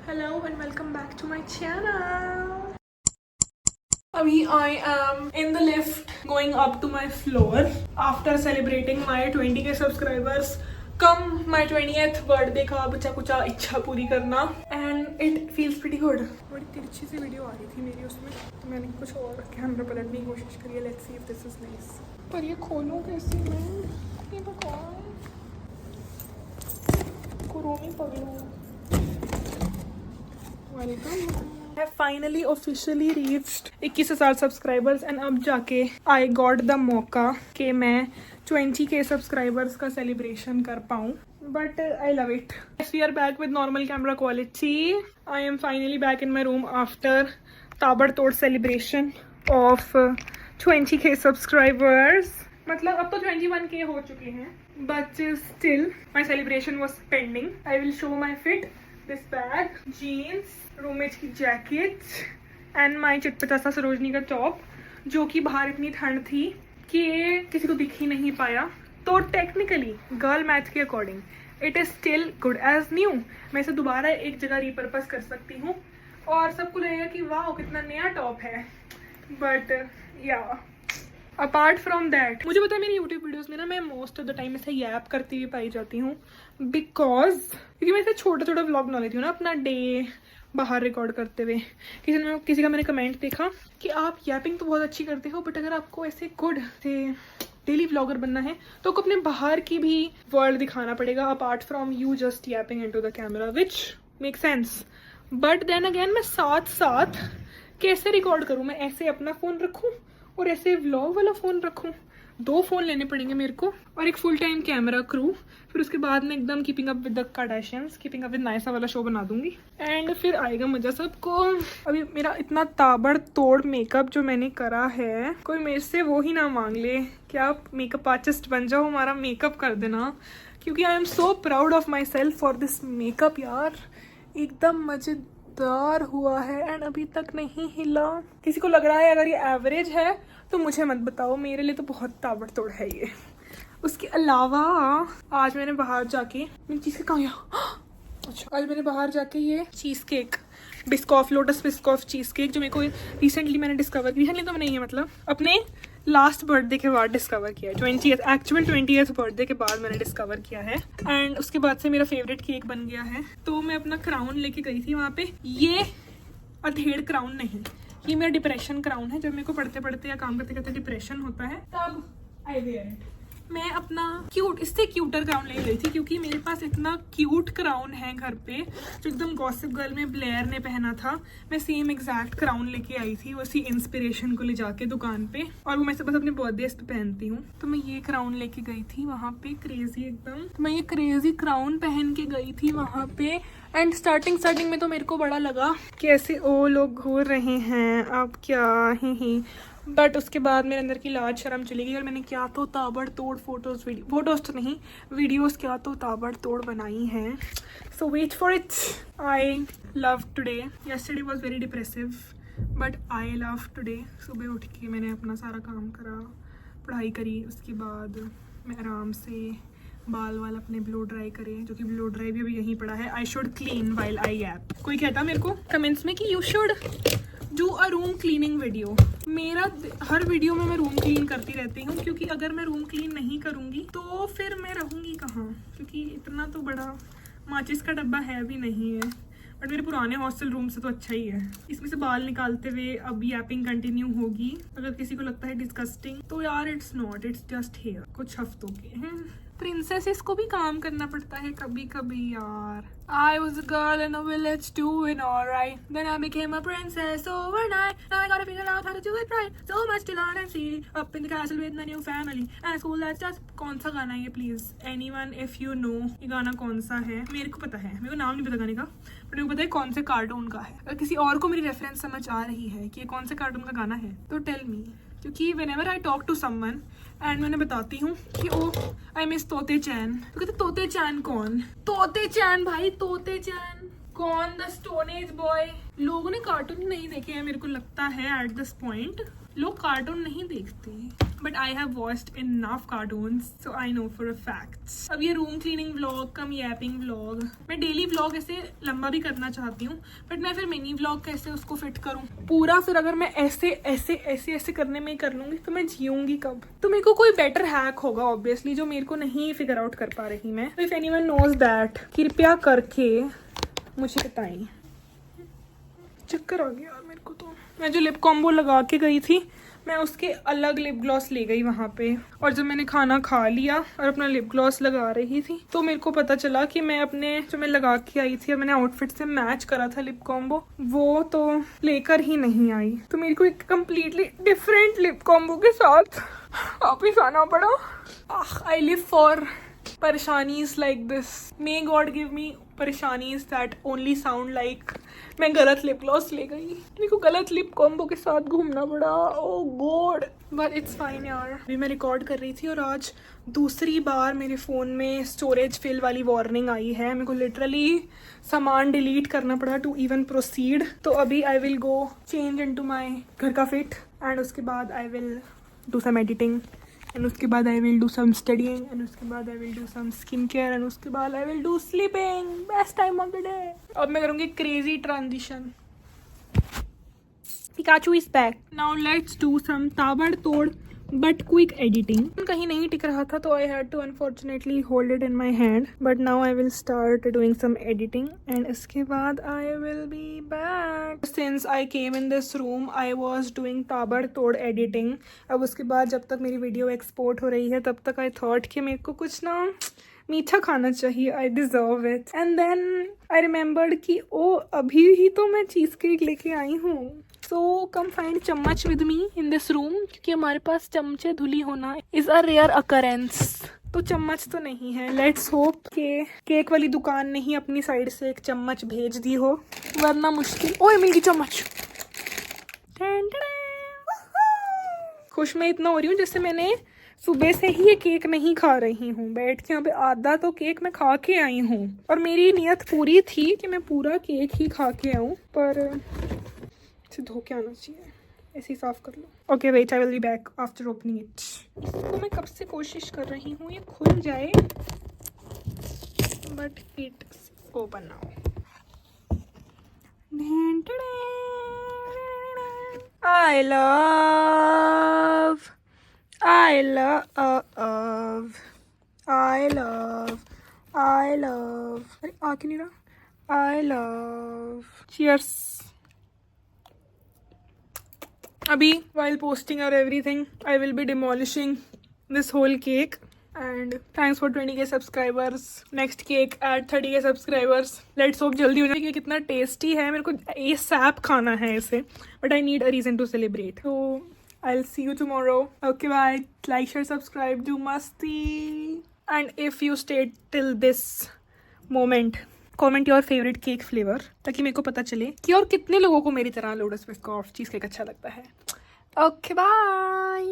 Hello and welcome back to my channel. Abhi I am in the lift going up to my floor after celebrating my 20k subscribers. Come my 20th birthday का बच्चा कुछ इच्छा पूरी करना and it feels pretty good. बड़ी तिरछी सी video आ रही थी मेरी उसमें, तो मैंने कुछ और कैमरा पलटने की कोशिश करी है. Let's see if this is nice. पर ये खोलूँ कैसे मैं? ये तो कौन? Kuromi पगलू. I have finally officially reached 21,000 subscribers and अब जाके I got the मौका कि मैं 20k subscribers का celebration कर पाऊँ. But I love it. Yes, we are back with normal camera quality. I am finally back in my room after ताबड़तोड़ celebration of 20k subscribers. मतलब अब तो 21k हो चुके हैं. But still my celebration was pending. I will show my fit. This bag, jeans, roommate की jacket and my चटपटा सा सरोजनी का टॉप, जो कि बाहर इतनी ठंड थी कि ये किसी को दिख ही नहीं पाया. तो टेक्निकली गर्ल मैथ के according it is still good as new. मैं इसे दोबारा एक जगह रिपर्पस कर सकती हूँ और सबको लगेगा कि वाह कितना नया टॉप है. बट या अपार्ट फ्रॉम दैट मुझे पता है मेरी यूट्यूब वीडियोस में ना मैं मोस्ट ऑफ द टाइम ऐसे यैप करती हुई पाई जाती हूँ, बिकॉज क्योंकि मैं ऐसे छोटा छोटा व्लॉग बना लेती हूँ ना अपना डे बाहर रिकॉर्ड करते हुए. किसी का मैंने कमेंट देखा कि आप यैपिंग तो बहुत अच्छी करते हो, बट अगर आपको ऐसे गुड से डेली व्लॉगर बनना है तो आपको अपने बाहर की भी वर्ल्ड दिखाना पड़ेगा apart from you just yapping into the camera, which make sense. But then again मैं साथ साथ कैसे रिकॉर्ड करूँ? मैं ऐसे अपना फ़ोन रखूँ और ऐसे व्लॉग वाला फ़ोन रखूँ? 2 फ़ोन लेने पड़ेंगे मेरे को और एक फुल टाइम कैमरा क्रू. फिर उसके बाद मैं एकदम keeping up with the Kardashians, keeping up with Naysa वाला शो बना दूंगी एंड फिर आएगा मज़ा सबको. अभी मेरा इतना ताबड़तोड़ मेकअप जो मैंने करा है, कोई मेरे से वो ही ना मांग ले कि आप मेकअप आर्टिस्ट बन जाओ, हमारा मेकअप कर देना, क्योंकि I am so proud of my self for this makeup. यार एकदम मज़ेदार हुआ है एंड अभी तक नहीं हिला. किसी को लग रहा है अगर ये एवरेज है तो मुझे मत बताओ, मेरे लिए तो बहुत ताबड़तोड़ है ये. उसके अलावा आज मैंने बाहर जाके मेरी चीज़ कहाँ गया? अच्छा, आज मैंने बाहर जाके ये cheese cake Biscoff, lotus Biscoff cheese cake, जो मेरे को रिसेंटली मैंने डिस्कवर की. रिसेंटली तो नहीं है, मतलब अपने लास्ट बर्थडे के बाद डिस्कवर किया है. 20th बर्थडे के बाद मैंने डिस्कवर किया है एंड उसके बाद से मेरा फेवरेट केक बन गया है. तो मैं अपना क्राउन लेके गई थी वहाँ पे. ये अधेड़ क्राउन नहीं, ये मेरा डिप्रेशन क्राउन है. जब मेरे को पढ़ते पढ़ते या काम करते करते डिप्रेशन होता है तब आई वेयर इट. मैं अपना इससे क्यूटर क्राउन ले गई थी क्योंकि मेरे पास इतना क्यूट क्राउन है घर पे जो एकदम गॉसिप गर्ल में ब्लेयर ने पहना था. मैं सेम एग्जैक्ट क्राउन लेके आई थी उसी इंस्पिरेशन को ले जाके दुकान पे, और वो मैं बस अपने बर्थडे पे पहनती हूँ. तो मैं ये क्राउन लेके गई थी वहाँ पे, क्रेजी एकदम. तो मैं ये क्रेजी क्राउन पहन के गई थी वहाँ पे एंड स्टार्टिंग में तो मेरे को बड़ा लगा कि ऐसे ओ लोग घूर रहे हैं अब क्या ही. बट उसके बाद मेरे अंदर की लाज शर्म चली गई और मैंने क्या तो ताबड़तोड़ फोटोज़ तो नहीं वीडियोस क्या तो ताबड़तोड़ बनाई हैं. So wait for it. I love today. Yesterday was very depressive but I love today. सुबह उठ के मैंने अपना सारा काम करा, पढ़ाई करी, उसके बाद मैं आराम से बाल वाल अपने ब्लो ड्राई करे, जो कि ब्लो ड्राई भी अभी यहीं पड़ा है. I should clean while I app. कोई कहता मेरे को कमेंट्स में कि you should do a room cleaning video. मेरा हर वीडियो में मैं रूम क्लीन करती रहती हूँ, क्योंकि अगर मैं रूम क्लीन नहीं करूँगी तो फिर मैं रहूँगी कहाँ, क्योंकि इतना तो बड़ा माचिस का डब्बा है भी नहीं है. बट मेरे पुराने हॉस्टल रूम से तो अच्छा ही है. इसमें से बाल निकालते हुए अब यैपिंग कंटिन्यू होगी. अगर किसी को लगता है डिस्गस्टिंग तो यार it's not, it's just hair. कुछ हफ्तों के हैं. प्रिंसेसेस को भी काम करना पड़ता है कभी कभी यार. I was a girl in a village doing alright. Then I became a princess overnight. Now I gotta figure out how to do it right. So much to learn and see. Up in the castle with my new family. And a school that's just... कौन सा गाना है ये please? Anyone if you know ये गाना कौन सा है? मेरे को पता है, मेरे को नाम नहीं पता गाने का, बट मेरे को पता है कौन से कार्टून का है. अगर किसी और को मेरी रेफरेंस समझ आ रही है कि ये कौन से कार्टून का गाना है तो टेल मी, क्योंकि whenever I talk to someone and मैंने बताती हूँ कि ओ आई मिस तोते चैन, तो कहते तोते चैन कौन? तोते चैन भाई, तोते चैन कौन? The stone age boy. लोगों ने कार्टून नहीं देखे हैं मेरे को लगता है. एट दिस पॉइंट लोग कार्टून नहीं देखते. But I have watched enough cartoons so I know for a fact. अब ये रूम क्लीनिंग व्लॉग कम यैपिंग व्लॉग, मैं डेली व्लॉग ऐसे लंबा भी करना चाहती हूँ, बट मैं फिर मिनी व्लॉग कैसे उसको फिट करूँ पूरा। फिर अगर मैं ऐसे ऐसे ऐसे ऐसे करने में ही कर लूँगी तो मैं जीऊँगी कब? तो मेरे को कोई बेटर हैक होगा ऑब्वियसली, जो मेरे को नहीं फिगर आउट कर पा रही मैं। इफ एनीवन नोज दैट, कृपया करके मुझे बताएं। चक्कर आ गया यार मेरे को। तो मैं जो लिप कॉम्बो लगा के गई थी, मैं उसके अलग लिप ग्लॉस ले गई वहाँ पे, और जब मैंने खाना खा लिया और अपना लिप ग्लॉस लगा रही थी तो मेरे को पता चला कि मैं अपने जो मैं लगा के आई थी और मैंने आउटफिट से मैच करा था लिप कॉम्बो, वो तो लेकर ही नहीं आई। तो मेरे को एक कम्प्लीटली डिफरेंट लिप कॉम्बो के साथ वापिस आना पड़ा। आई लिव फॉर परेशानीज like this. May God give me परेशानीज दैट ओनली साउंड लाइक मैं गलत लिप ग्लॉस ले गई, मेरे को गलत लिप कॉम्बो के साथ घूमना पड़ा। ओह गॉड, बट इट्स फाइन यार। अभी मैं रिकॉर्ड कर रही थी और आज दूसरी बार मेरे फ़ोन में स्टोरेज फिल वाली वार्निंग आई है। मेरे को लिटरली सामान डिलीट करना पड़ा टू इवन प्रोसीड। तो अभी I will go change into my घर का फिट एंड उसके बाद I will do some editing and उसके बाद I will do some studying and उसके बाद I will do some skin care and उसके बाद I will do sleeping. Best time of the day. अब मैं करूँगी crazy transition. Pikachu is back. Now let's do some ताबड़तोड़ but quick editing. कहीं नहीं टिक रहा था तो I had to unfortunately hold it in my hand. But now I will start doing some editing and इसके बाद I will be back. Since I came in this room, I was doing ताबड़तोड़ editing. अब उसके बाद जब तक मेरी video export हो रही है तब तक I thought कि मेरे को कुछ ना मीठा खाना चाहिए। I deserve it. And then I remembered कि ओ अभी ही तो मैं चीज़ केक लेके आई हूँ। So come find चम्मच with me in this room, क्योंकि हमारे पास चमचे धुली होना is a rare occurrence। तो चम्मच तो नहीं है। लेट्स होप के केक वाली दुकान ने ही अपनी साइड से एक चम्मच भेज दी हो, वरना मुश्किल। ओए मिल गई चम्मच। खुश मैं इतना हो रही हूँ जैसे मैंने सुबह से ही ये केक नहीं खा रही हूँ। बैठ के यहाँ पे आधा तो केक मैं खा के आई हूँ और मेरी नियत पूरी थी कि मैं पूरा केक ही खा के आऊँ, पर इसे धो के आना चाहिए। ऐसे ही साफ कर लो। Okay wait, I will be back after opening it. तो मैं कब से कोशिश कर रही हूँ ये खुल जाए, but it open now. I love अरे आ क्यों नहीं रहा। I love cheers। अभी while posting or everything I will be demolishing this whole cake and thanks for 20k subscribers। next cake at 30k subscribers। let's hope जल्दी हो जाए। ये कितना टेस्टी है, मेरे को ये सैप खाना है इसे, but I need a reason to celebrate। so I'll see you tomorrow। okay bye। like share subscribe do masti and if you stayed till this moment comment your favourite cake flavour, ताकि मेरे को पता चले कि और कितने लोगों को मेरी तरह लोटस बिस्कुट चीज़ केक अच्छा लगता है। Okay bye.